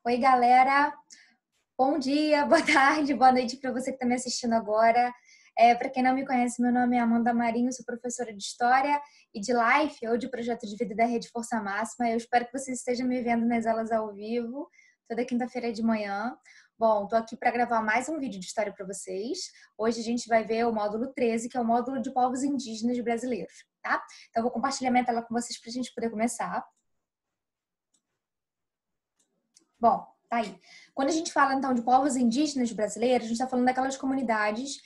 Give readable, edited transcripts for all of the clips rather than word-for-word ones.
Oi, galera. Bom dia, boa tarde, boa noite para você que está me assistindo agora. Para quem não me conhece, meu nome é Amanda Marinho, sou professora de História e de Life, ou de Projeto de Vida da Rede Força Máxima. Eu espero que vocês estejam me vendo nas aulas ao vivo, toda quinta-feira de manhã. Bom, estou aqui para gravar mais um vídeo de história para vocês. Hoje a gente vai ver o módulo 13, que é o módulo de povos indígenas brasileiros, tá? Então, eu vou compartilhar minha tela com vocês para a gente poder começar. Bom, tá aí. Quando a gente fala, então, de povos indígenas brasileiros, a gente está falando daquelas comunidades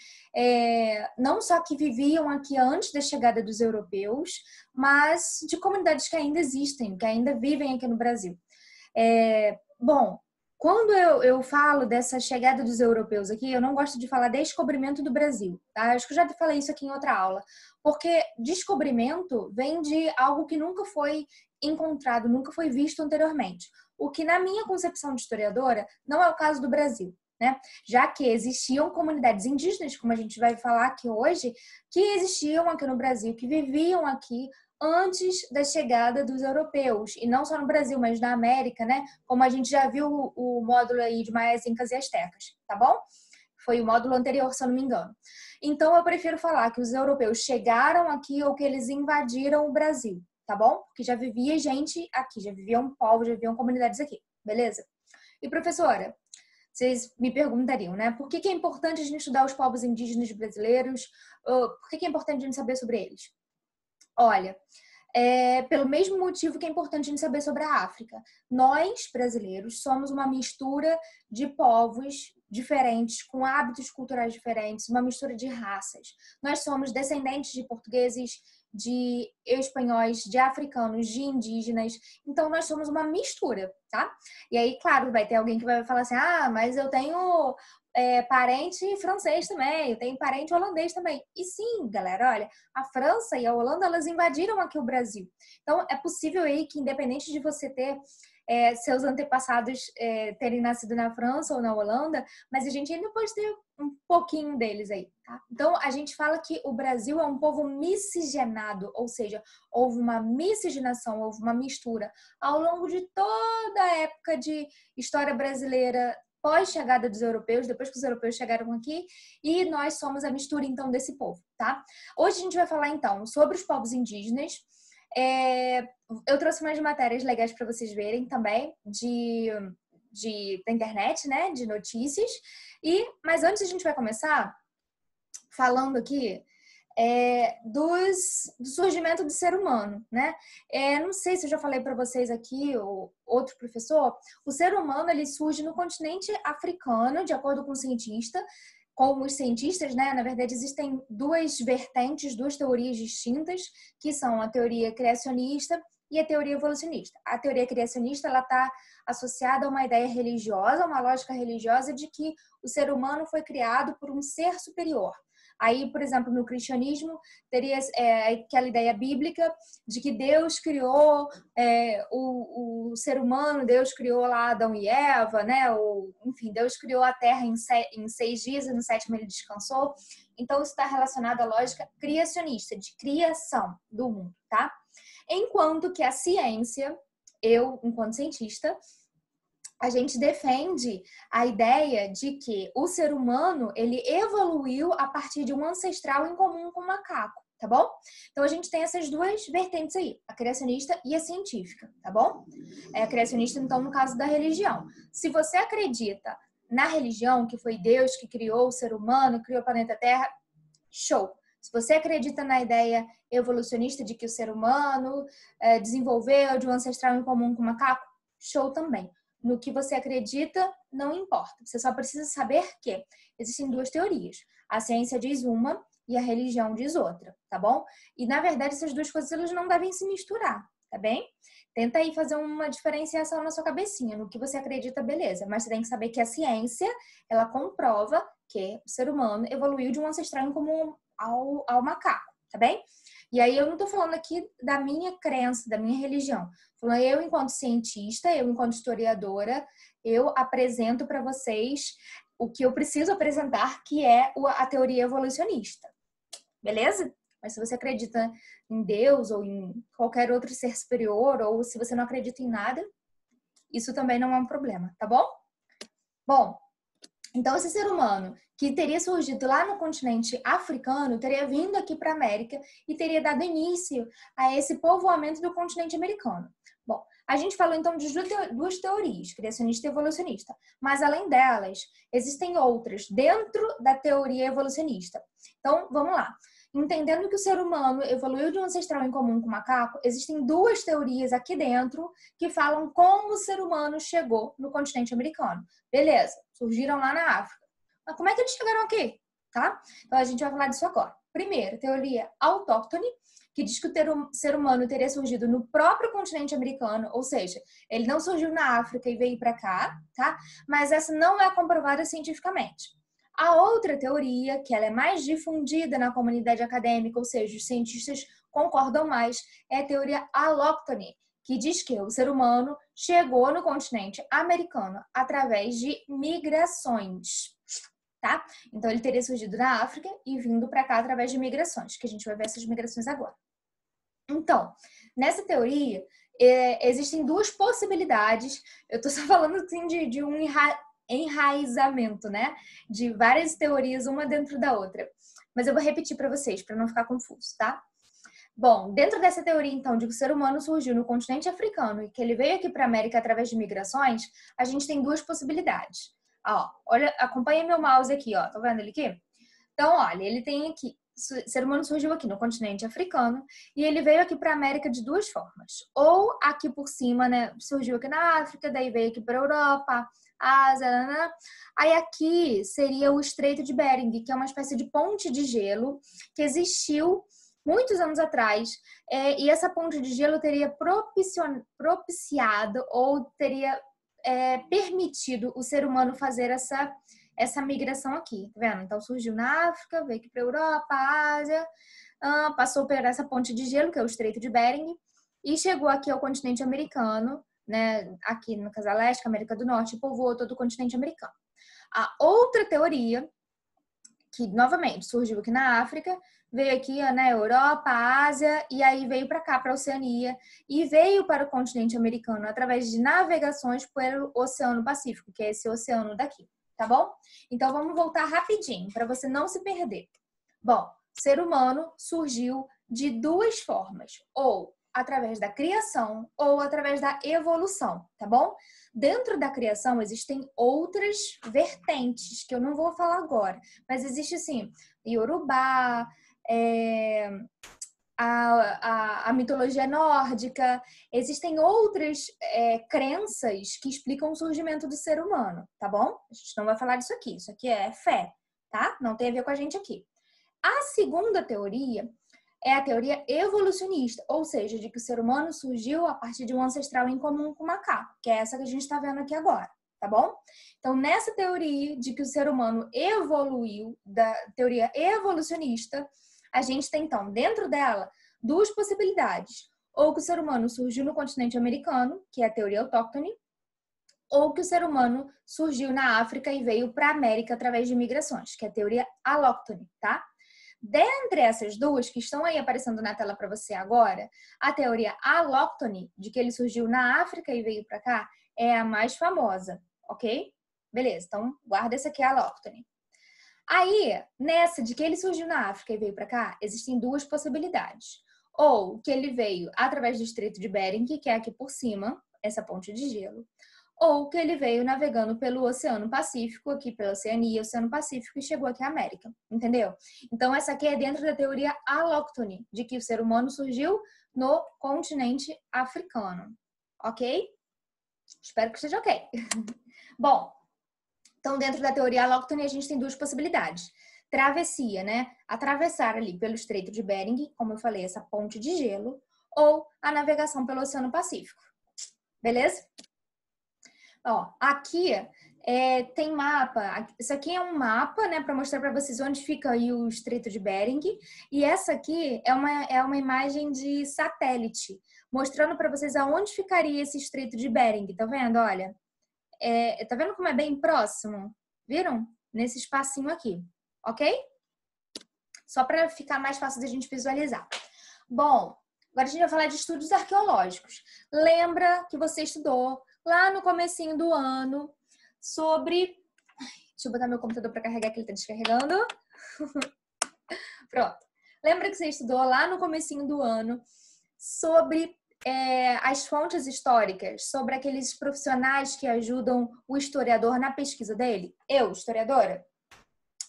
não só que viviam aqui antes da chegada dos europeus, mas de comunidades que ainda existem, que ainda vivem aqui no Brasil. Bom, quando eu falo dessa chegada dos europeus aqui, eu não gosto de falar descobrimento do Brasil, tá? Acho que eu já falei isso aqui em outra aula. Porque descobrimento vem de algo que nunca foi encontrado, nunca foi visto anteriormente. O que, na minha concepção de historiadora, não é o caso do Brasil, né? Já que existiam comunidades indígenas, como a gente vai falar aqui hoje, que existiam aqui no Brasil, que viviam aqui antes da chegada dos europeus, e não só no Brasil, mas na América, né? Como a gente já viu o módulo aí de maias, incas e astecas, tá bom? Foi o módulo anterior, se eu não me engano. Então, eu prefiro falar que os europeus chegaram aqui ou que eles invadiram o Brasil, tá bom? Porque já vivia gente aqui, já viviam povos, já viviam comunidades aqui, beleza? E professora, vocês me perguntariam, né? Por que é importante a gente estudar os povos indígenas brasileiros? Por que é importante a gente saber sobre eles? Olha, pelo mesmo motivo que é importante a gente saber sobre a África. Nós, brasileiros, somos uma mistura de povos diferentes, com hábitos culturais diferentes, uma mistura de raças. Nós somos descendentes de portugueses, de espanhóis, de africanos, de indígenas. Então, nós somos uma mistura, tá? E aí, claro, vai ter alguém que vai falar assim, mas eu tenho parente francês também, eu tenho parente holandês também. E sim, galera, olha, a França e a Holanda, elas invadiram aqui o Brasil. Então, é possível aí que, independente de você ter seus antepassados terem nascido na França ou na Holanda, mas a gente ainda pode ter um pouquinho deles aí, tá? Então, a gente fala que o Brasil é um povo miscigenado, ou seja, houve uma miscigenação, houve uma mistura ao longo de toda a época de história brasileira, pós-chegada dos europeus, depois que os europeus chegaram aqui, e nós somos a mistura, então, desse povo, tá? Hoje a gente vai falar, então, sobre os povos indígenas. Eu trouxe umas matérias legais para vocês verem também, da internet, né? De notícias. Mas antes a gente vai começar falando aqui do surgimento do ser humano, né? Não sei se eu já falei para vocês aqui, ou outro professor, o ser humano ele surge no continente africano, de acordo com o cientista, com os cientistas, né? Na verdade, existem duas vertentes, duas teorias distintas, que são a teoria criacionista e a teoria evolucionista. A teoria criacionista ela está associada a uma ideia religiosa, uma lógica religiosa de que o ser humano foi criado por um ser superior. Aí, por exemplo, no cristianismo, teria aquela ideia bíblica de que Deus criou o ser humano, Deus criou lá Adão e Eva, né? Enfim, Deus criou a Terra em 6 dias e no 7º ele descansou. Então, isso está relacionado à lógica criacionista, de criação do mundo, tá? Enquanto que a ciência, eu, enquanto cientista, a gente defende a ideia de que o ser humano ele evoluiu a partir de um ancestral em comum com o macaco, tá bom? Então a gente tem essas duas vertentes aí, a criacionista e a científica, tá bom? A criacionista, então, no caso da religião. Se você acredita na religião, que foi Deus que criou o ser humano, criou o planeta Terra, show! Se você acredita na ideia evolucionista de que o ser humano desenvolveu de um ancestral em comum com o macaco, show também. No que você acredita, não importa. Você só precisa saber que existem duas teorias. A ciência diz uma e a religião diz outra, tá bom? E, na verdade, essas duas coisas elas não devem se misturar, tá bem? Tenta aí fazer uma diferenciação na sua cabecinha. No que você acredita, beleza. Mas você tem que saber que a ciência, ela comprova que o ser humano evoluiu de um ancestral em comum ao macaco, tá bem? E aí eu não tô falando aqui da minha crença, da minha religião. Falando eu enquanto cientista, eu enquanto historiadora, eu apresento para vocês o que eu preciso apresentar, que é a teoria evolucionista. Beleza? Mas se você acredita em Deus ou em qualquer outro ser superior, ou se você não acredita em nada, isso também não é um problema, tá bom? Bom, então esse ser humano que teria surgido lá no continente africano teria vindo aqui para a América e teria dado início a esse povoamento do continente americano. Bom, a gente falou então de duas teorias, criacionista e evolucionista, mas além delas, existem outras dentro da teoria evolucionista. Então, vamos lá. Entendendo que o ser humano evoluiu de um ancestral em comum com o macaco, existem duas teorias aqui dentro que falam como o ser humano chegou no continente americano. Beleza, surgiram lá na África. Mas como é que eles chegaram aqui? Tá? Então a gente vai falar disso agora. Primeiro, teoria autóctone, que diz que o ser humano teria surgido no próprio continente americano, ou seja, ele não surgiu na África e veio para cá, tá? Mas essa não é comprovada cientificamente. A outra teoria, que ela é mais difundida na comunidade acadêmica, ou seja, os cientistas concordam mais, é a teoria alóctone, que diz que o ser humano chegou no continente americano através de migrações, tá? Então, ele teria surgido na África e vindo para cá através de migrações, que a gente vai ver essas migrações agora. Então, nessa teoria, existem duas possibilidades. Eu tô só falando assim de um enraizamento, né? De várias teorias, uma dentro da outra. Mas eu vou repetir para vocês, para não ficar confuso, tá? Bom, dentro dessa teoria, então, de que o ser humano surgiu no continente africano e que ele veio aqui para a América através de migrações, a gente tem duas possibilidades. Ó, olha, acompanha meu mouse aqui, ó. Tá vendo ele aqui? Então, olha, ele tem aqui, o ser humano surgiu aqui no continente africano e ele veio aqui para a América de duas formas. Ou aqui por cima, né, surgiu aqui na África, daí veio aqui para a Europa, Ásia, né? Aí aqui seria o Estreito de Bering, que é uma espécie de ponte de gelo que existiu muitos anos atrás, e essa ponte de gelo teria propiciado ou teria permitido o ser humano fazer essa migração aqui, tá vendo? Então surgiu na África, veio aqui para a Europa, Ásia, passou por essa ponte de gelo, que é o Estreito de Bering, e chegou aqui ao continente americano, né? Aqui no caso Leste, América do Norte, e povoou todo o continente americano. A outra teoria, que novamente surgiu aqui na África, veio aqui na Europa, Ásia, e aí veio para cá, para a Oceania, e veio para o continente americano através de navegações pelo Oceano Pacífico, que é esse oceano daqui. Tá bom? Então, vamos voltar rapidinho, para você não se perder. Bom, o ser humano surgiu de duas formas, ou através da criação, ou através da evolução, tá bom? Dentro da criação, existem outras vertentes, que eu não vou falar agora, mas existe, assim, Yorubá, a mitologia nórdica, existem outras crenças que explicam o surgimento do ser humano, tá bom? A gente não vai falar disso aqui, isso aqui é fé, tá? Não tem a ver com a gente aqui. A segunda teoria é a teoria evolucionista, ou seja, de que o ser humano surgiu a partir de um ancestral em comum com o macaco, que é essa que a gente está vendo aqui agora, tá bom? Então, nessa teoria de que o ser humano evoluiu, da teoria evolucionista, a gente tem, então, dentro dela, duas possibilidades. Ou que o ser humano surgiu no continente americano, que é a teoria autóctone, ou que o ser humano surgiu na África e veio para a América através de migrações, que é a teoria alóctone, tá? Dentre essas duas que estão aí aparecendo na tela para você agora, a teoria alóctone, de que ele surgiu na África e veio para cá, é a mais famosa, ok? Beleza, então guarda essa aqui, a alóctone. Aí, nessa de que ele surgiu na África e veio para cá, existem duas possibilidades. Ou que ele veio através do Estreito de Bering, que é aqui por cima, essa ponte de gelo. Ou que ele veio navegando pelo Oceano Pacífico, aqui pela Oceania, Oceano Pacífico, e chegou aqui à América, entendeu? Então, essa aqui é dentro da teoria alóctone, de que o ser humano surgiu no continente africano, ok? Espero que esteja ok. Bom, então, dentro da teoria alóctone, a gente tem duas possibilidades. Travessia, né? Atravessar ali pelo Estreito de Bering, como eu falei, essa ponte de gelo, ou a navegação pelo Oceano Pacífico. Beleza? Ó, aqui tem mapa. Isso aqui é um mapa, né, para mostrar para vocês onde fica aí o Estreito de Bering. E essa aqui é uma imagem de satélite, mostrando para vocês aonde ficaria esse Estreito de Bering. Tá vendo? Olha. Tá vendo como é bem próximo? Viram? Nesse espacinho aqui, ok? Só para ficar mais fácil de a gente visualizar. Bom, agora a gente vai falar de estudos arqueológicos. Lembra que você estudou lá no comecinho do ano sobre... Deixa eu botar meu computador para carregar, que ele tá descarregando. Pronto. Lembra que você estudou lá no comecinho do ano sobre as fontes históricas, sobre aqueles profissionais que ajudam o historiador na pesquisa dele? Eu, historiadora?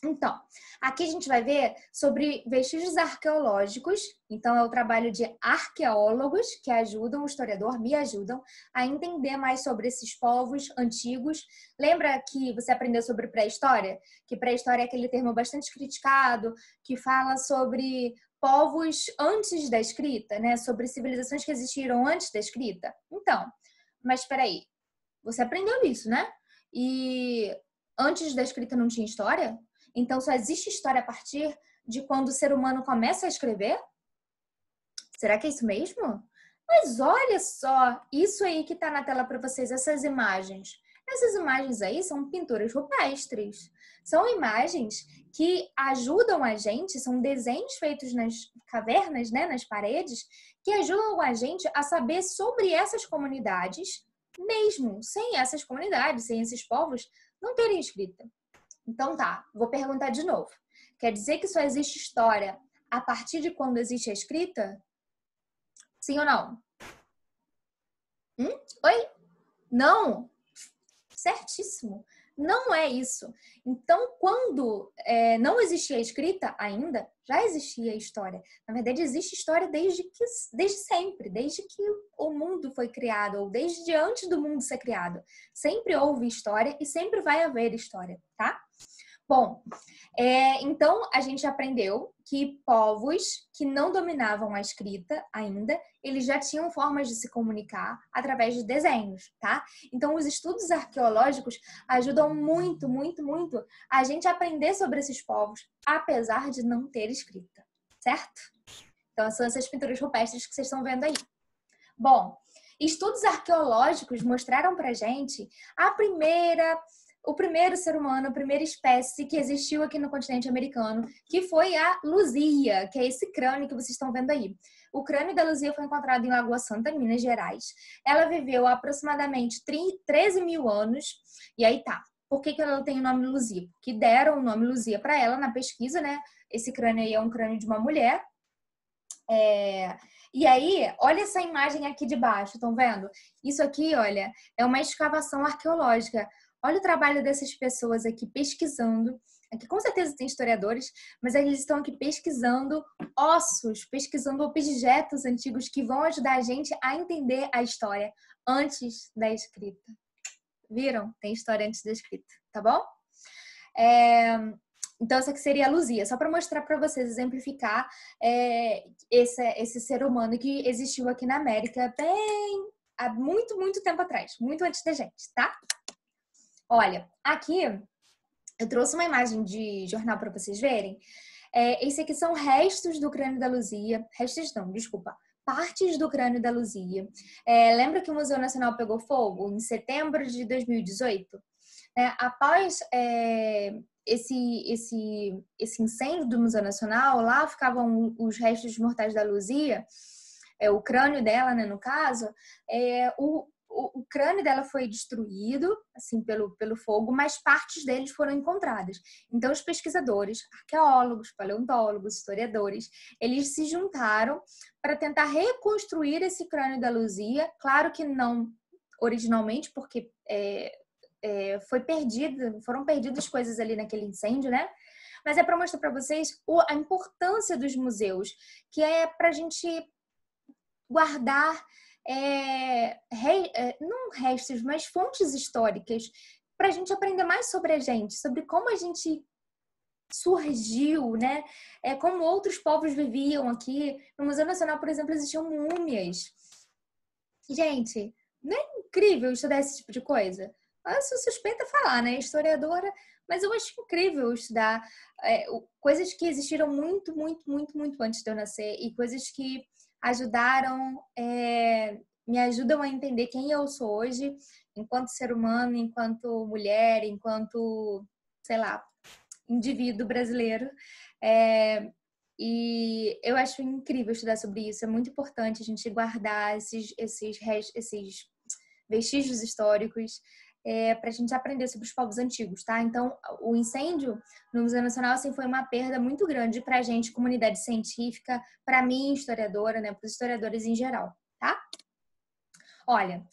Então, aqui a gente vai ver sobre vestígios arqueológicos. Então, é o trabalho de arqueólogos que ajudam o historiador, me ajudam a entender mais sobre esses povos antigos. Lembra que você aprendeu sobre pré-história? Que pré-história é aquele termo bastante criticado, que fala sobre povos antes da escrita, né? Sobre civilizações que existiram antes da escrita. Então, mas espera aí, você aprendeu isso, né? E antes da escrita não tinha história? Então, só existe história a partir de quando o ser humano começa a escrever? Será que é isso mesmo? Mas olha só, isso aí que está na tela para vocês, essas imagens. Essas imagens aí são pinturas rupestres. São imagens que ajudam a gente, são desenhos feitos nas cavernas, né, nas paredes, que ajudam a gente a saber sobre essas comunidades, mesmo sem essas comunidades, sem esses povos, não terem escrita. Então tá, vou perguntar de novo. Quer dizer que só existe história a partir de quando existe a escrita? Sim ou não? Oi? Não? Certíssimo. Não é isso. Então, quando não existia a escrita ainda, já existia a história. Na verdade, existe história desde sempre, desde que o mundo foi criado, ou desde antes do mundo ser criado. Sempre houve história e sempre vai haver história, tá? Bom, então a gente aprendeu que povos que não dominavam a escrita ainda, eles já tinham formas de se comunicar através de desenhos, tá? Então os estudos arqueológicos ajudam muito, muito, muito a gente aprender sobre esses povos, apesar de não ter escrita, certo? Então são essas pinturas rupestres que vocês estão vendo aí. Bom, estudos arqueológicos mostraram pra gente o primeiro ser humano, a primeira espécie que existiu aqui no continente americano, que foi a Luzia, que é esse crânio que vocês estão vendo aí. O crânio da Luzia foi encontrado em Lagoa Santa, Minas Gerais. Ela viveu aproximadamente 13 mil anos. E aí tá. Por que ela tem o nome Luzia? Porque deram o nome Luzia para ela na pesquisa, né? Esse crânio aí é um crânio de uma mulher. E aí, olha essa imagem aqui de baixo, estão vendo? Isso aqui, olha, é uma escavação arqueológica. Olha o trabalho dessas pessoas aqui pesquisando. Aqui com certeza tem historiadores, mas eles estão aqui pesquisando ossos, pesquisando objetos antigos que vão ajudar a gente a entender a história antes da escrita. Viram? Tem história antes da escrita, tá bom? Então, essa aqui seria a Luzia, só para mostrar para vocês, exemplificar esse ser humano que existiu aqui na América bem há muito, muito tempo atrás, muito antes da gente, tá? Olha, aqui eu trouxe uma imagem de jornal para vocês verem. Esse aqui são restos do crânio da Luzia. Restos não, desculpa. Partes do crânio da Luzia. Lembra que o Museu Nacional pegou fogo em setembro de 2018? Após esse incêndio do Museu Nacional, lá ficavam os restos mortais da Luzia, o crânio dela, né, no caso, o crânio dela foi destruído, assim, pelo fogo, mas partes deles foram encontradas. Então, os pesquisadores, arqueólogos, paleontólogos, historiadores, eles se juntaram para tentar reconstruir esse crânio da Luzia. Claro que não originalmente, porque foram perdidas coisas ali naquele incêndio, né? Mas é para mostrar para vocês a importância dos museus, que é para a gente guardar não restos, mas fontes históricas, para a gente aprender mais sobre a gente, sobre como a gente surgiu, né? Como outros povos viviam aqui. No Museu Nacional, por exemplo, existiam múmias. Gente, não é incrível estudar esse tipo de coisa? Eu sou suspeita a falar, né? Historiadora, mas eu acho incrível estudar coisas que existiram muito, muito, muito, muito antes de eu nascer e coisas que ajudaram, me ajudam a entender quem eu sou hoje, enquanto ser humano, enquanto mulher, enquanto, sei lá, indivíduo brasileiro. E eu acho incrível estudar sobre isso. É muito importante a gente guardar esses vestígios históricos, para a gente aprender sobre os povos antigos, tá? Então, o incêndio no Museu Nacional, assim, foi uma perda muito grande para a gente, comunidade científica, para mim, historiadora, né? Para os historiadores em geral, tá? Olha,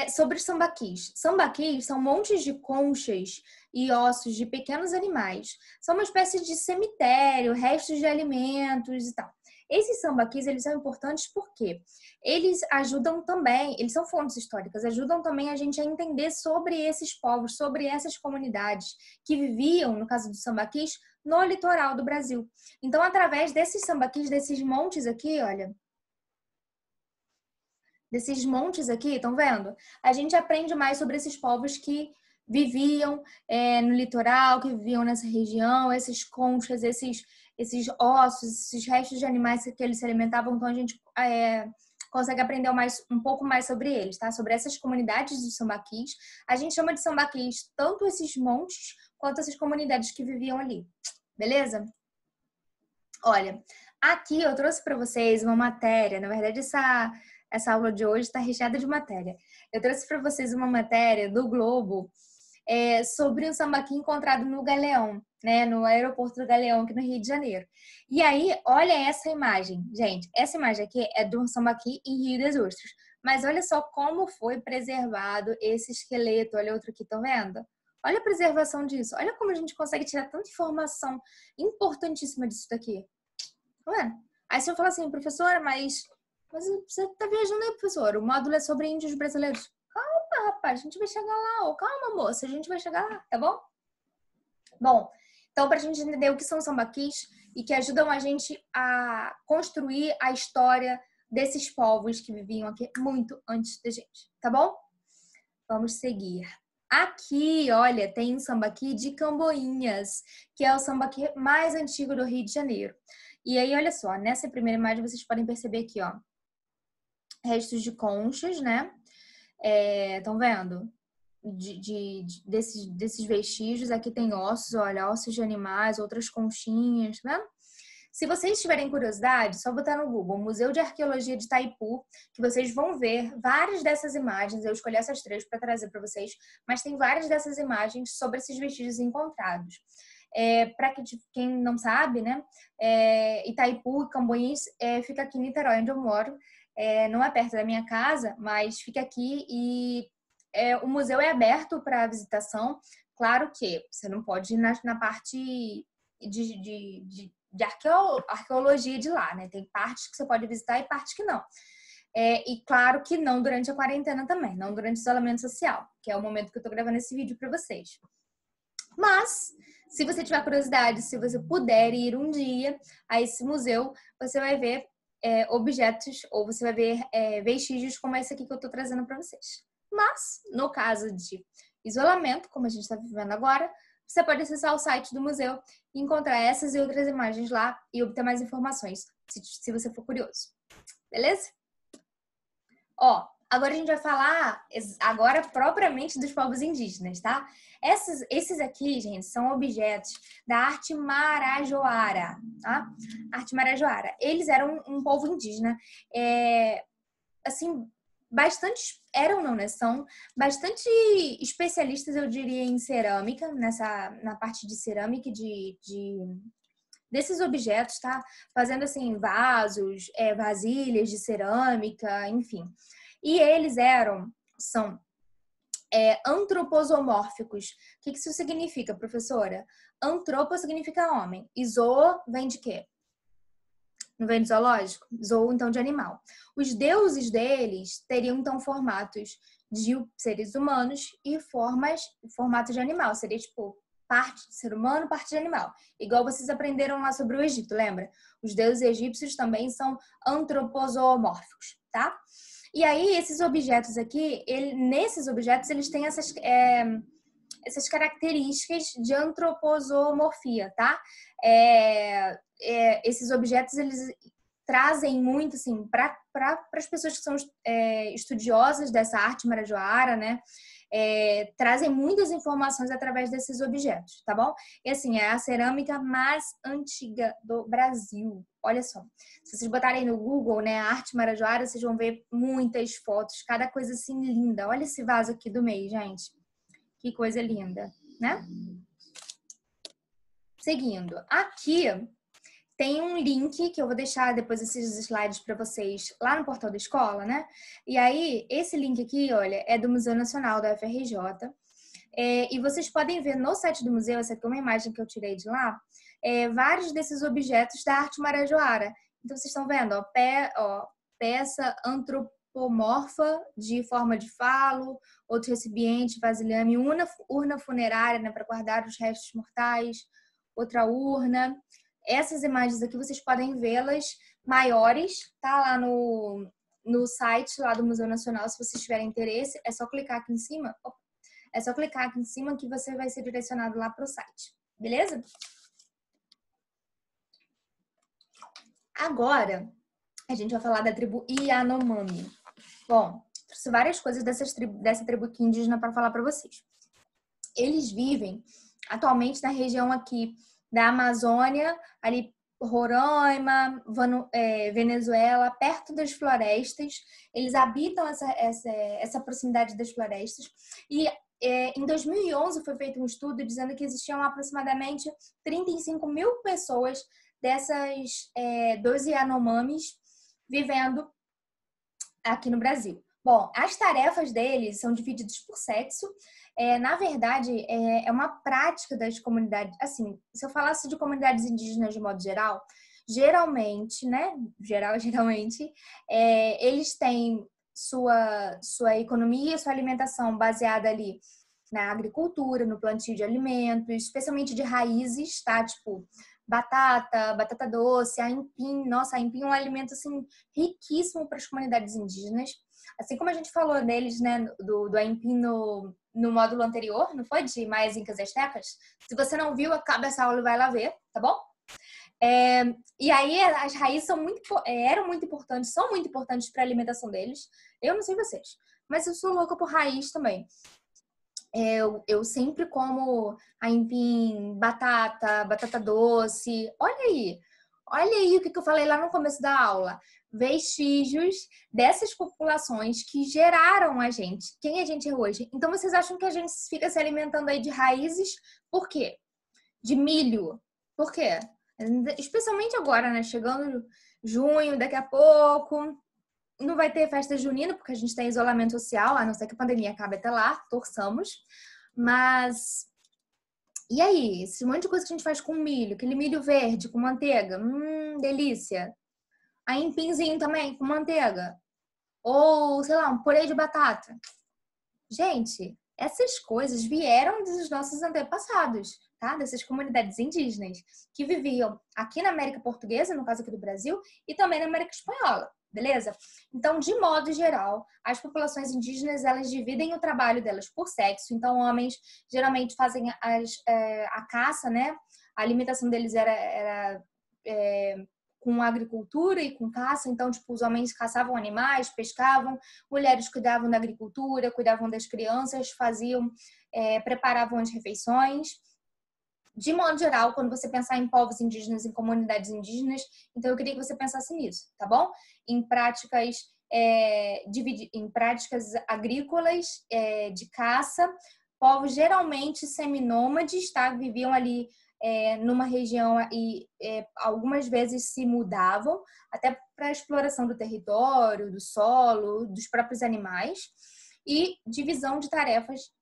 sobre os sambaquis. Sambaquis são montes de conchas e ossos de pequenos animais. São uma espécie de cemitério, restos de alimentos e tal. Esses sambaquis, eles são importantes porque eles ajudam também, eles são fontes históricas, ajudam também a gente a entender sobre esses povos, sobre essas comunidades que viviam, no caso dos sambaquis, no litoral do Brasil. Então, através desses sambaquis, desses montes aqui, olha, desses montes aqui, estão vendo? A gente aprende mais sobre esses povos que viviam no litoral, que viviam nessa região, esses conchas, esses ossos, esses restos de animais que eles se alimentavam. Então, a gente consegue aprender um pouco mais sobre eles, tá? Sobre essas comunidades dos sambaquis. A gente chama de sambaquis tanto esses montes quanto essas comunidades que viviam ali. Beleza? Olha, aqui eu trouxe para vocês uma matéria. Na verdade, essa aula de hoje está recheada de matéria. Eu trouxe para vocês uma matéria do Globo sobre um sambaqui encontrado no Galeão, né, no aeroporto do Galeão, aqui no Rio de Janeiro. E aí, olha essa imagem. Gente, essa imagem aqui é de um sambaqui em Rio das Ostras. Mas olha só como foi preservado esse esqueleto. Olha outro aqui, estão vendo? Olha a preservação disso. Olha como a gente consegue tirar tanta informação importantíssima disso daqui. Não é? Aí você fala assim, professora, mas você tá viajando aí, professor. O módulo é sobre índios brasileiros. Calma, rapaz, a gente vai chegar lá. Oh, calma, moça, a gente vai chegar lá, tá bom? Bom, então, pra gente entender o que são sambaquis e que ajudam a gente a construir a história desses povos que viviam aqui muito antes da gente, tá bom? Vamos seguir. Aqui, olha, tem um sambaqui de Camboinhas, que é o sambaqui mais antigo do Rio de Janeiro. E aí, olha só, nessa primeira imagem vocês podem perceber aqui, ó, restos de conchas, né? Estão vendo? Desses vestígios. Aqui tem ossos, olha, ossos de animais, outras conchinhas, tá vendo? Se vocês tiverem curiosidade, só botar no Google Museu de Arqueologia de Itaipu, que vocês vão ver várias dessas imagens. Eu escolhi essas 3 para trazer para vocês, mas tem várias dessas imagens sobre esses vestígios encontrados. Para quem não sabe, né, Itaipu e Camboinhas fica aqui em Niterói, onde eu moro. Não é perto da minha casa, mas fica aqui e o museu é aberto para visitação. Claro que você não pode ir na parte de arqueologia de lá, né? Tem partes que você pode visitar e partes que não. E claro que não durante a quarentena também, não durante o isolamento social, que é o momento que eu tô gravando esse vídeo para vocês. Mas, se você tiver curiosidade, se você puder ir um dia a esse museu, você vai ver objetos, ou você vai ver vestígios como esse aqui que eu tô trazendo para vocês. Mas, no caso de isolamento, como a gente está vivendo agora, você pode acessar o site do museu e encontrar essas e outras imagens lá e obter mais informações, se você for curioso. Beleza? Ó, agora a gente vai falar agora propriamente dos povos indígenas, tá? Esses aqui, gente, são objetos da arte marajoara, tá? Arte marajoara. Eles eram um povo indígena, assim, são bastante especialistas, eu diria, em cerâmica, na parte de cerâmica desses objetos, tá? Fazendo, assim, vasos, vasilhas de cerâmica, enfim. E eles são antroposomórficos. O que isso significa, professora? Antropo significa homem. E zoo vem de quê? Não vem de zoológico? Zoo, então, de animal. Os deuses deles teriam, então, formatos de seres humanos e formatos de animal. Seria, tipo, parte de ser humano, parte de animal. Igual vocês aprenderam lá sobre o Egito, lembra? Os deuses egípcios também são antroposomórficos, tá? E aí, esses objetos aqui, nesses objetos, eles têm essas características de antroposomorfia, tá? Esses objetos, eles trazem muito, assim, para as pessoas que são estudiosas dessa arte marajoara, né? trazem muitas informações através desses objetos, tá bom? E assim, é a cerâmica mais antiga do Brasil. Olha só, se vocês botarem no Google, né, arte Marajoara, vocês vão ver muitas fotos, cada coisa assim linda. Olha esse vaso aqui do meio, gente. Que coisa linda, né? Seguindo, aqui tem um link que eu vou deixar depois esses slides para vocês lá no portal da escola, né? E aí, esse link aqui, olha, é do Museu Nacional da UFRJ. E vocês podem ver no site do museu, essa aqui é uma imagem que eu tirei de lá, vários desses objetos da arte marajoara. Então, vocês estão vendo, ó, peça antropomorfa de forma de falo, outro recipiente, vasilhame, urna funerária, né, para guardar os restos mortais, outra urna. Essas imagens aqui vocês podem vê-las maiores, tá lá no site lá do Museu Nacional, se vocês tiverem interesse, é só clicar aqui em cima. É só clicar aqui em cima que você vai ser direcionado lá para o site, beleza? Agora, a gente vai falar da tribo Yanomami. Bom, trouxe várias coisas dessa tribo aqui indígena para falar para vocês. Eles vivem atualmente na região aqui da Amazônia, ali Roraima, Venezuela, perto das florestas. Eles habitam essa proximidade das florestas. E em 2011 foi feito um estudo dizendo que existiam aproximadamente 35 mil pessoas dessas 12 Yanomamis vivendo aqui no Brasil. Bom, as tarefas deles são divididas por sexo. Na verdade, é uma prática das comunidades. Assim, se eu falasse de comunidades indígenas de modo geral, geralmente, né? Geralmente, eles têm sua economia, sua alimentação baseada ali na agricultura, no plantio de alimentos, especialmente de raízes, tá? Tipo, batata doce, aipim. Nossa, aipim é um alimento, assim, riquíssimo para as comunidades indígenas. Assim como a gente falou deles, né, do aipim no módulo anterior, não foi? De Maias, Incas e Astecas. Se você não viu, acaba essa aula e vai lá ver, tá bom? E aí, as raízes eram muito importantes, são muito importantes para a alimentação deles. Eu não sei vocês, mas eu sou louca por raiz também. Eu sempre como aipim, batata doce. Olha aí o que eu falei lá no começo da aula. Vestígios dessas populações que geraram a gente, quem a gente é hoje. Então, vocês acham que a gente fica se alimentando aí de raízes? Por quê? De milho. Por quê? Especialmente agora, né? Chegando junho, daqui a pouco. Não vai ter festa junina, porque a gente tem isolamento social, a não ser que a pandemia acabe até lá, torçamos. Mas, e aí? Esse monte de coisa que a gente faz com milho, aquele milho verde com manteiga, delícia. Aipimzinho também, com manteiga. Ou, sei lá, um purê de batata. Gente, essas coisas vieram dos nossos antepassados, tá? Dessas comunidades indígenas que viviam aqui na América Portuguesa, no caso aqui do Brasil, e também na América Espanhola. Beleza? Então, de modo geral, as populações indígenas, elas dividem o trabalho delas por sexo. Então, homens geralmente fazem a caça, né? A alimentação deles era com agricultura e com caça. Então, tipo, os homens caçavam animais, pescavam, mulheres cuidavam da agricultura, cuidavam das crianças, preparavam as refeições. De modo geral, quando você pensar em povos indígenas, em comunidades indígenas, então eu queria que você pensasse nisso, tá bom? Em práticas agrícolas, de caça, povos geralmente seminômades, tá? Viviam ali numa região e algumas vezes se mudavam, até para a exploração do território, do solo, dos próprios animais, e divisão de tarefas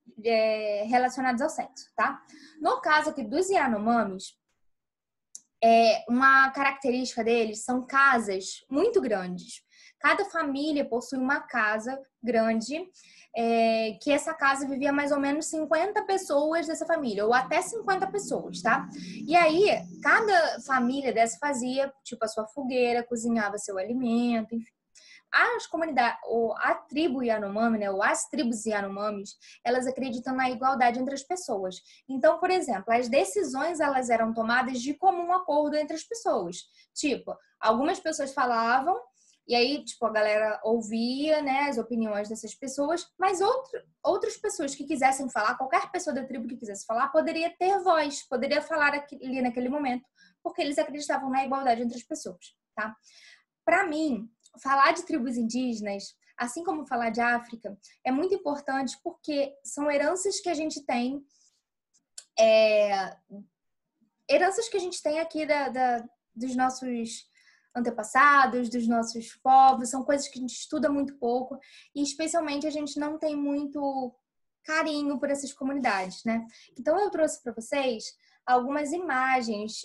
relacionadas ao sexo, tá? No caso aqui dos Yanomamis, uma característica deles são casas muito grandes. Cada família possui uma casa grande, que essa casa vivia mais ou menos 50 pessoas dessa família, ou até 50 pessoas, tá? E aí, cada família dessa fazia, tipo, a sua fogueira, cozinhava seu alimento, enfim. As comunidades, ou a tribo Yanomami, né, ou as tribos Yanomamis, elas acreditam na igualdade entre as pessoas. Então, por exemplo, as decisões elas eram tomadas de comum acordo entre as pessoas. Tipo, algumas pessoas falavam E aí, tipo, a galera ouvia, né, as opiniões dessas pessoas, mas outras pessoas que quisessem falar, qualquer pessoa da tribo que quisesse falar, poderia ter voz, poderia falar ali naquele momento, porque eles acreditavam na igualdade entre as pessoas, tá? Para mim, falar de tribos indígenas, assim como falar de África, é muito importante porque são heranças que a gente tem, heranças que a gente tem aqui dos nossos antepassados, dos nossos povos, são coisas que a gente estuda muito pouco e especialmente a gente não tem muito carinho por essas comunidades, né? Então eu trouxe para vocês algumas imagens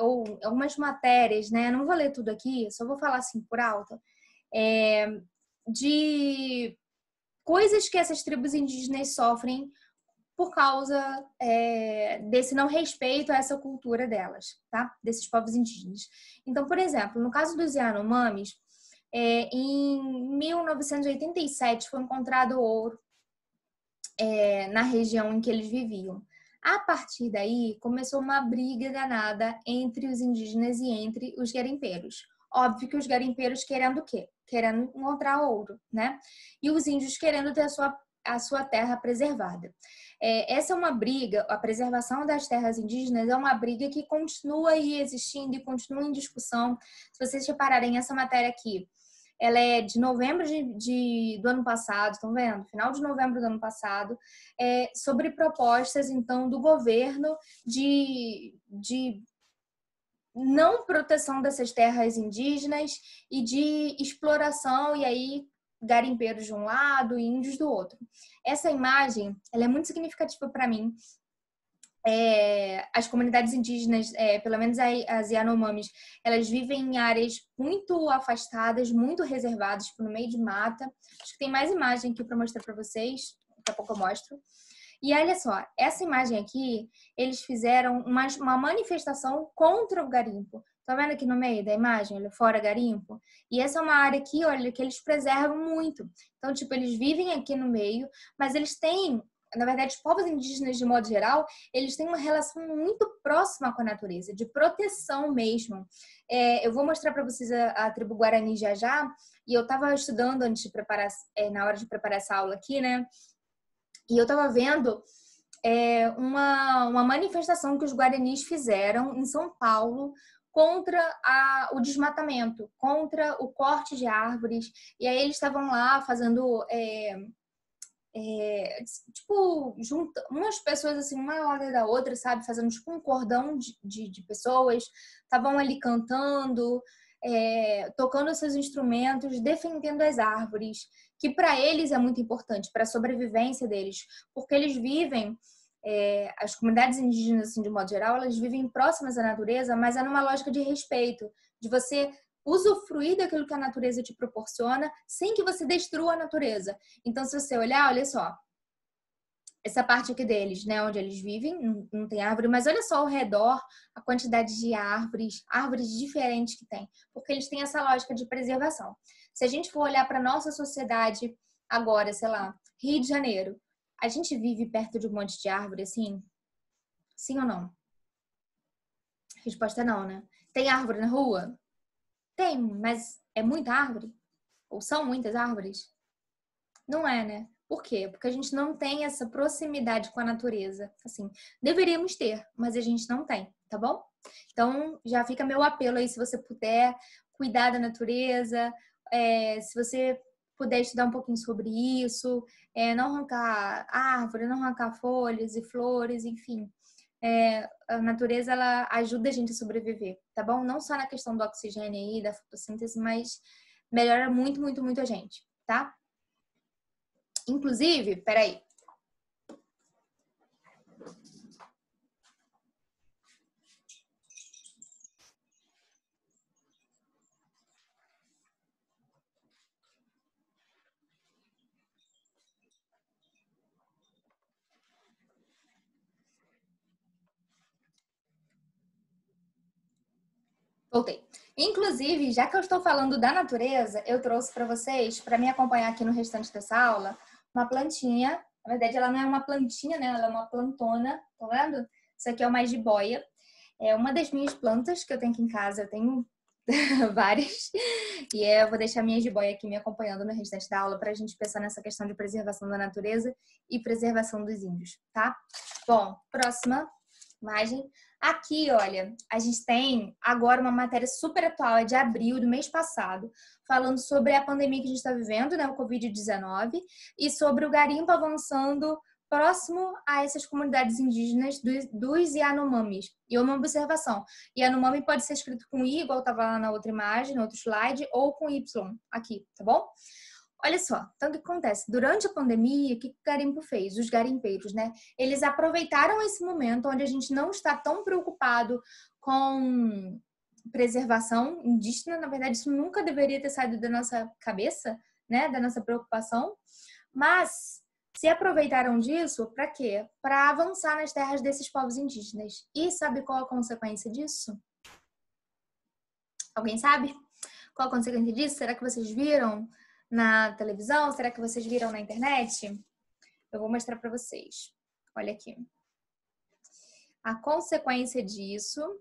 ou algumas matérias, né? Não vou ler tudo aqui, só vou falar assim por alto, de coisas que essas tribos indígenas sofrem por causa desse não respeito a essa cultura delas, tá? Desses povos indígenas. Então, por exemplo, no caso dos Yanomamis, em 1987 foi encontrado ouro na região em que eles viviam. A partir daí, começou uma briga danada entre os indígenas e entre os garimpeiros. Óbvio que os garimpeiros querendo o quê? Querendo encontrar ouro, né? E os índios querendo ter a sua terra preservada. Essa é uma briga, a preservação das terras indígenas é uma briga que continua aí existindo e continua em discussão. Se vocês repararem, essa matéria aqui, ela é de novembro do ano passado, estão vendo? Final de novembro do ano passado, sobre propostas, então, do governo de não proteção dessas terras indígenas e de exploração, e aí garimpeiros de um lado e índios do outro. Essa imagem, ela é muito significativa para mim. As comunidades indígenas, pelo menos as Yanomamis, elas vivem em áreas muito afastadas, muito reservadas, tipo, no meio de mata. Acho que tem mais imagem aqui para mostrar para vocês, daqui a pouco eu mostro. E olha só, essa imagem aqui, eles fizeram uma manifestação contra o garimpo. Tá vendo aqui no meio da imagem, olha, fora garimpo? E essa é uma área aqui, olha, que eles preservam muito. Então, tipo, eles vivem aqui no meio, mas eles têm, na verdade, os povos indígenas, de modo geral, eles têm uma relação muito próxima com a natureza, de proteção mesmo. Eu vou mostrar para vocês a tribo Guarani já já, e eu estava estudando antes de preparar, na hora de preparar essa aula aqui, né? E eu estava vendo uma manifestação que os guaranis fizeram em São Paulo contra o desmatamento, contra o corte de árvores. E aí eles estavam lá fazendo, tipo, junto, umas pessoas assim, uma ao lado da outra, sabe? Fazendo tipo um cordão de pessoas. Estavam ali cantando, tocando seus instrumentos, defendendo as árvores, que para eles é muito importante, para a sobrevivência deles, porque eles vivem, as comunidades indígenas, assim, de modo geral, elas vivem próximas à natureza, mas é numa lógica de respeito, de você usufruir daquilo que a natureza te proporciona, sem que você destrua a natureza. Então, se você olhar, olha só, essa parte aqui deles, né, onde eles vivem, não tem árvore, mas olha só ao redor a quantidade de árvores diferentes que tem, porque eles têm essa lógica de preservação. Se a gente for olhar para nossa sociedade agora, sei lá, Rio de Janeiro, a gente vive perto de um monte de árvore, assim? Sim ou não? Resposta é não, né? Tem árvore na rua? Tem, mas é muita árvore? Ou são muitas árvores? Não é, né? Por quê? Porque a gente não tem essa proximidade com a natureza. Assim, deveríamos ter, mas a gente não tem, tá bom? Então, já fica meu apelo aí, se você puder cuidar da natureza, se você puder estudar um pouquinho sobre isso, não arrancar árvore, não arrancar folhas e flores, enfim. A natureza, ela ajuda a gente a sobreviver, tá bom? Não só na questão do oxigênio aí, da fotossíntese, mas melhora muito, muito, muito a gente, tá? Inclusive, peraí. Voltei. Inclusive, já que eu estou falando da natureza, eu trouxe para vocês, para me acompanhar aqui no restante dessa aula, uma plantinha. Na verdade, ela não é uma plantinha, né? Ela é uma plantona, tá vendo? Isso aqui é uma jiboia. É uma das minhas plantas que eu tenho aqui em casa. Eu tenho várias. E eu vou deixar minha jiboia aqui me acompanhando no restante da aula para a gente pensar nessa questão de preservação da natureza e preservação dos índios, tá? Bom, próxima imagem. Aqui, olha, a gente tem agora uma matéria super atual, é de abril do mês passado, falando sobre a pandemia que a gente está vivendo, né, o Covid-19, e sobre o garimpo avançando próximo a essas comunidades indígenas dos Yanomamis. E uma observação, Yanomami pode ser escrito com I, igual estava lá na outra imagem, no outro slide, ou com Y aqui, tá bom? Olha só, então o que acontece? Durante a pandemia, o que o garimpo fez? Os garimpeiros, né? Eles aproveitaram esse momento onde a gente não está tão preocupado com preservação indígena. Na verdade, isso nunca deveria ter saído da nossa cabeça, né? Da nossa preocupação. Mas se aproveitaram disso para quê? Para avançar nas terras desses povos indígenas. E sabe qual a consequência disso? Alguém sabe? Qual a consequência disso? Será que vocês viram na televisão? Será que vocês viram na internet? Eu vou mostrar para vocês. Olha aqui. A consequência disso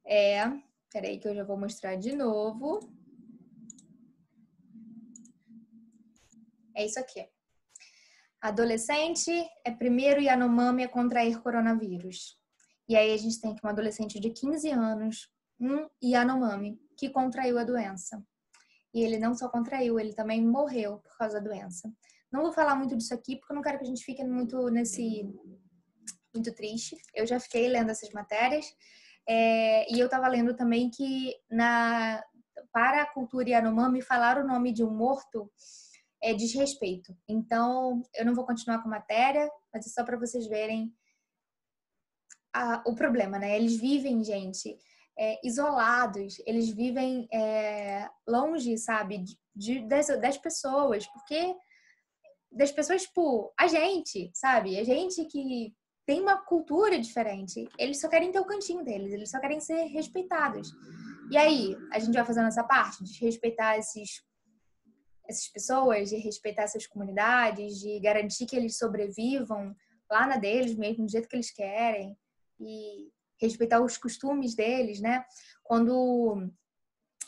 é... Peraí que eu já vou mostrar de novo. É isso aqui. Adolescente é primeiro Yanomami a contrair coronavírus. E aí a gente tem aqui um adolescente de 15 anos, um Yanomami, que contraiu a doença. E ele não só contraiu, ele também morreu por causa da doença. Não vou falar muito disso aqui, porque eu não quero que a gente fique muito triste. Eu já fiquei lendo essas matérias. E eu estava lendo também que para a cultura Yanomami, falar o nome de um morto é desrespeito. Então, eu não vou continuar com a matéria, mas é só para vocês verem o problema, né? Eles vivem, gente, isolados, eles vivem longe, sabe, das pessoas, porque das pessoas, tipo, a gente, sabe? A gente que tem uma cultura diferente, eles só querem ter o cantinho deles, eles só querem ser respeitados. E aí, a gente vai fazer a nossa parte de respeitar essas pessoas, de respeitar essas comunidades, de garantir que eles sobrevivam lá na deles mesmo, do jeito que eles querem, e respeitar os costumes deles, né?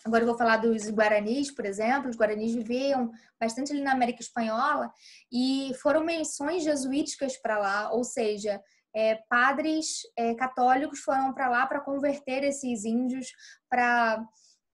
Agora eu vou falar dos guaranis, por exemplo. Os guaranis viviam bastante ali na América Espanhola e foram missões jesuíticas para lá, ou seja, padres católicos foram para lá para converter esses índios, para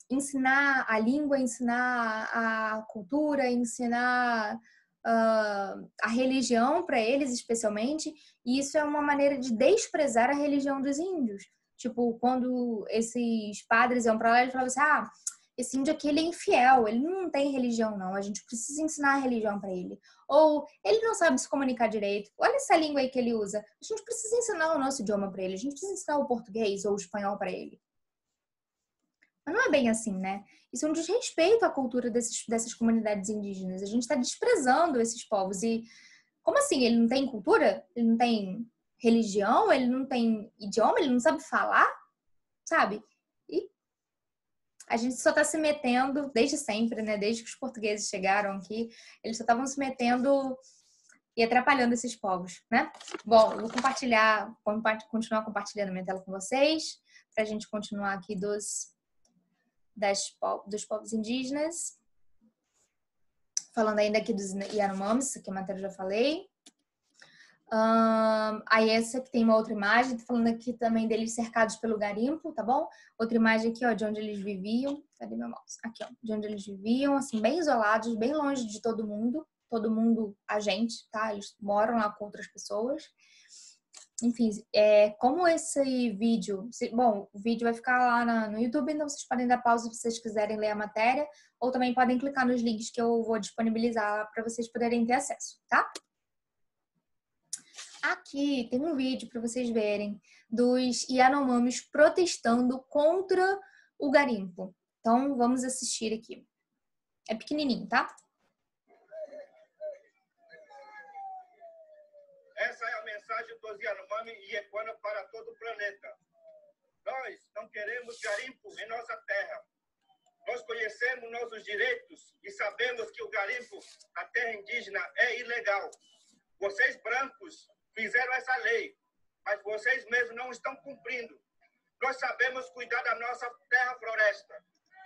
ensinar a língua, ensinar a cultura, ensinar a religião para eles, especialmente. E isso é uma maneira de desprezar a religião dos índios. Tipo, quando esses padres iam para lá, eles falavam assim, esse índio aqui, ele é infiel, ele não tem religião, não. A gente precisa ensinar a religião para ele. Ou, ele não sabe se comunicar direito. Olha essa língua aí que ele usa. A gente precisa ensinar o nosso idioma para ele. A gente precisa ensinar o português ou o espanhol para ele. Mas não é bem assim, né? Isso é um desrespeito à cultura dessas comunidades indígenas. A gente está desprezando esses povos. E como assim? Ele não tem cultura? Ele não tem religião? Ele não tem idioma? Ele não sabe falar? Sabe? E a gente só está se metendo desde sempre, né? Desde que os portugueses chegaram aqui, eles só estavam se metendo e atrapalhando esses povos, né? Bom, eu vou continuar compartilhando minha tela com vocês, para a gente continuar aqui dos povos indígenas. Falando ainda aqui dos Yanomamis, que a matéria eu já falei. Aí essa que tem uma outra imagem, tô falando aqui também deles cercados pelo garimpo, tá bom? Outra imagem aqui, ó, de onde eles viviam. Cadê meu mouse? Aqui, ó, de onde eles viviam, assim, bem isolados, bem longe de todo mundo, a gente, tá? Eles moram lá com outras pessoas. Enfim, como esse vídeo... Bom, o vídeo vai ficar lá no YouTube, então vocês podem dar pausa se vocês quiserem ler a matéria, ou também podem clicar nos links que eu vou disponibilizar para vocês poderem ter acesso, tá? Aqui tem um vídeo para vocês verem dos Yanomamis protestando contra o garimpo. Então, vamos assistir aqui. É pequenininho, tá? Essa é a mensagem dos Yanomami e Equana para todo o planeta. Nós não queremos garimpo em nossa terra. Nós conhecemos nossos direitos e sabemos que o garimpo na terra indígena é ilegal. Vocês brancos fizeram essa lei, mas vocês mesmos não estão cumprindo. Nós sabemos cuidar da nossa terra-floresta.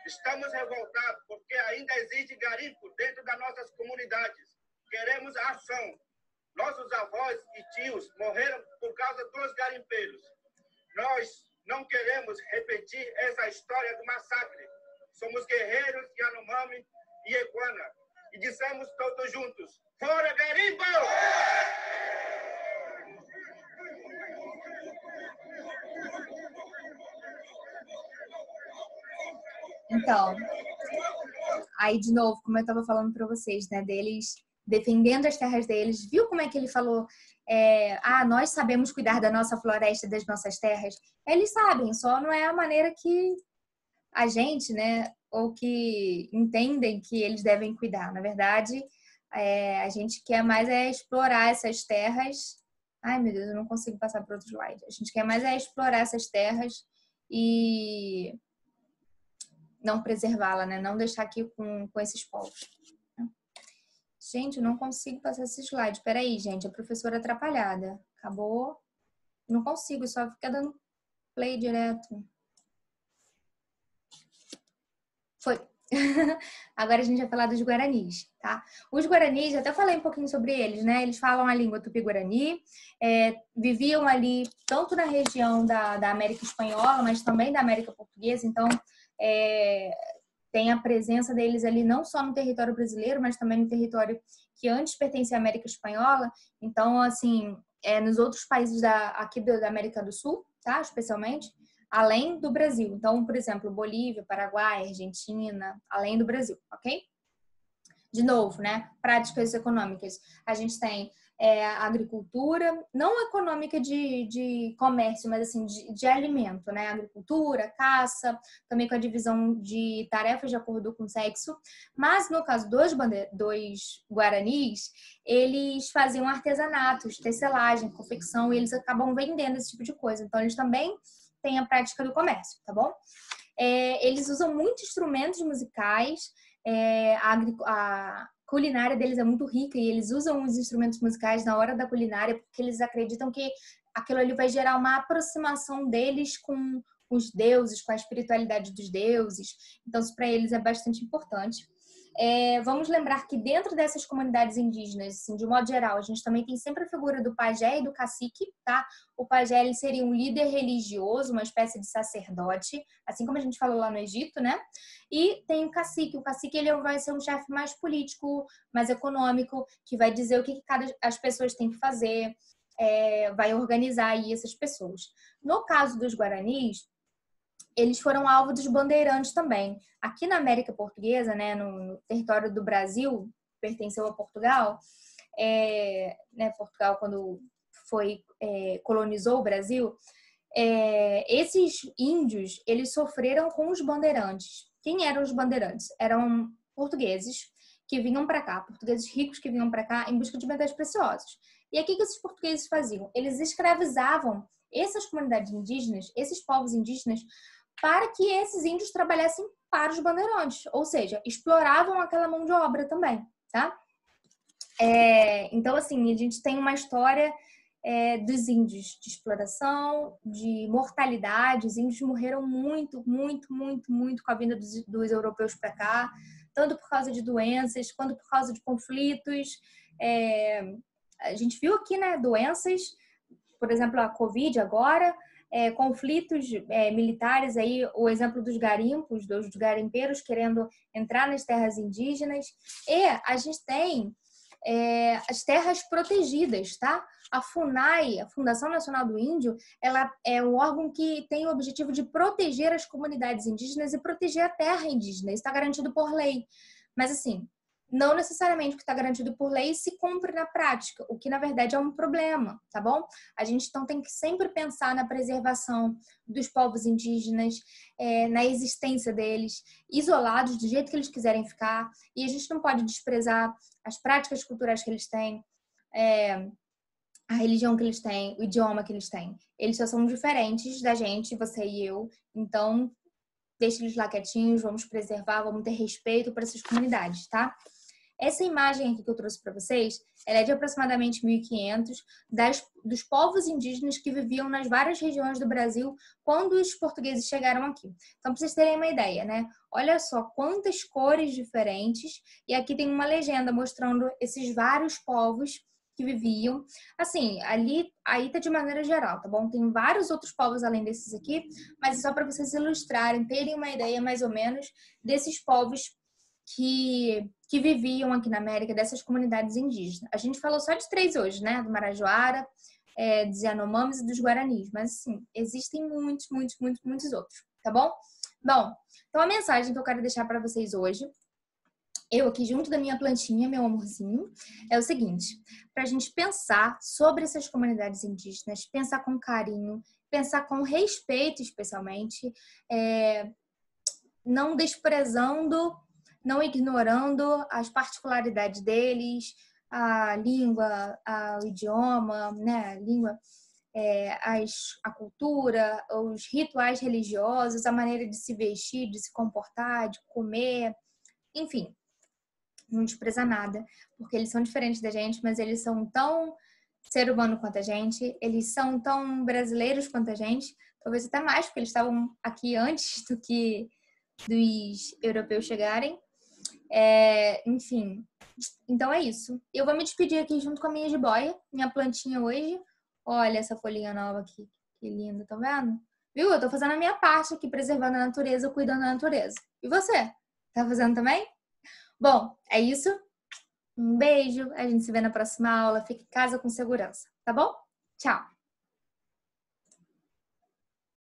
Estamos revoltados porque ainda existe garimpo dentro das nossas comunidades. Queremos ação. Nossos avós e tios morreram por causa dos garimpeiros. Nós não queremos repetir essa história do massacre. Somos guerreiros Yanomami e Equana. E dissemos todos juntos: fora garimpo! Então, aí de novo, como eu estava falando para vocês, né, deles defendendo as terras deles, viu como é que ele falou? Nós sabemos cuidar da nossa floresta, das nossas terras. Eles sabem, só não é a maneira que a gente, né, ou que entendem que eles devem cuidar. Na verdade, a gente quer mais explorar essas terras. Ai, meu Deus, eu não consigo passar para outro slide. A gente quer mais explorar essas terras e não preservá-la, né? Não deixar aqui com esses povos. Gente, eu não consigo passar esse slide. Peraí, gente, a professora atrapalhada. Acabou. Não consigo, só fica dando play direto. Foi. Agora a gente vai falar dos guaranis, tá? Os guaranis, eu até falei um pouquinho sobre eles, né? Eles falam a língua tupi-guarani, viviam ali tanto na região da América Espanhola, mas também da América Portuguesa. Então, tem a presença deles ali não só no território brasileiro, mas também no território que antes pertencia à América Espanhola. Então, assim, nos outros países aqui da América do Sul, tá? Especialmente, além do Brasil. Então, por exemplo, Bolívia, Paraguai, Argentina, além do Brasil, ok? De novo, né? Práticas econômicas. A gente tem a agricultura, não econômica de comércio, mas assim, de alimento, né? Agricultura, caça, também com a divisão de tarefas de acordo com o sexo. Mas no caso dos guaranis, eles faziam artesanatos, tecelagem, confecção, e eles acabam vendendo esse tipo de coisa. Então, eles também têm a prática do comércio, tá bom? Eles usam muitos instrumentos musicais, a culinária deles é muito rica e eles usam os instrumentos musicais na hora da culinária porque eles acreditam que aquilo ali vai gerar uma aproximação deles com os deuses, com a espiritualidade dos deuses. Então, isso para eles é bastante importante. Vamos lembrar que dentro dessas comunidades indígenas, assim, de modo geral, a gente também tem sempre a figura do pajé e do cacique, tá? O pajé, ele seria um líder religioso, uma espécie de sacerdote, assim como a gente falou lá no Egito, né? E tem o cacique ele vai ser um chefe mais político, mais econômico, que vai dizer o que as pessoas têm que fazer, vai organizar aí essas pessoas. No caso dos guaranis, eles foram alvo dos bandeirantes também. Aqui na América Portuguesa, né, no território do Brasil, pertenceu a Portugal, né, Portugal, quando colonizou o Brasil, esses índios, eles sofreram com os bandeirantes. Quem eram os bandeirantes? Eram portugueses que vinham para cá, portugueses ricos que vinham para cá em busca de metais preciosos. E aí, o que esses portugueses faziam? Eles escravizavam essas comunidades indígenas, esses povos indígenas, para que esses índios trabalhassem para os bandeirantes, ou seja, exploravam aquela mão de obra também, tá? Então, assim, a gente tem uma história dos índios de exploração, de mortalidade. Os índios morreram muito, muito, muito, muito com a vinda dos europeus para cá, tanto por causa de doenças, quanto por causa de conflitos. A gente viu aqui, né, doenças, por exemplo, a Covid agora, conflitos militares, aí o exemplo dos garimpos, dos garimpeiros querendo entrar nas terras indígenas. E a gente tem as terras protegidas, tá? A FUNAI, a Fundação Nacional do Índio, ela é um órgão que tem o objetivo de proteger as comunidades indígenas e proteger a terra indígena. Isso está garantido por lei. Mas, assim, não necessariamente o que está garantido por lei se cumpre na prática, o que, na verdade, é um problema, tá bom? A gente, então, tem que sempre pensar na preservação dos povos indígenas, na existência deles, isolados do jeito que eles quiserem ficar, e a gente não pode desprezar as práticas culturais que eles têm, a religião que eles têm, o idioma que eles têm. Eles só são diferentes da gente, você e eu, então deixa eles lá quietinhos, vamos preservar, vamos ter respeito para essas comunidades, tá? Essa imagem aqui que eu trouxe para vocês, ela é de aproximadamente 1500 dos povos indígenas que viviam nas várias regiões do Brasil quando os portugueses chegaram aqui. Então, para vocês terem uma ideia, né? Olha só quantas cores diferentes, e aqui tem uma legenda mostrando esses vários povos que viviam. Assim, ali, aí tá de maneira geral, tá bom? Tem vários outros povos além desses aqui, mas é só para vocês ilustrarem, terem uma ideia mais ou menos desses povos que viviam aqui na América, dessas comunidades indígenas. A gente falou só de 3 hoje, né? Do Marajoara, dos Yanomamis e dos Guaranis, mas assim, existem muitos outros, tá bom? Bom, então a mensagem que eu quero deixar para vocês hoje, eu aqui junto da minha plantinha, meu amorzinho, é o seguinte: para a gente pensar sobre essas comunidades indígenas, pensar com carinho, pensar com respeito, especialmente, não desprezando, não ignorando as particularidades deles, a língua, o idioma, né? A língua, a cultura, os rituais religiosos, a maneira de se vestir, de se comportar, de comer, enfim. Não despreza nada, porque eles são diferentes da gente, mas eles são tão ser humano quanto a gente, eles são tão brasileiros quanto a gente, talvez até mais, porque eles estavam aqui antes do que dos europeus chegarem. Enfim, então é isso. Eu vou me despedir aqui junto com a minha jiboia, minha plantinha hoje. Olha essa folhinha nova aqui, que linda, tá vendo? Viu? Eu tô fazendo a minha parte aqui, preservando a natureza, cuidando da natureza. E você? Tá fazendo também? Bom, é isso. Um beijo, a gente se vê na próxima aula. Fique em casa com segurança, tá bom? Tchau!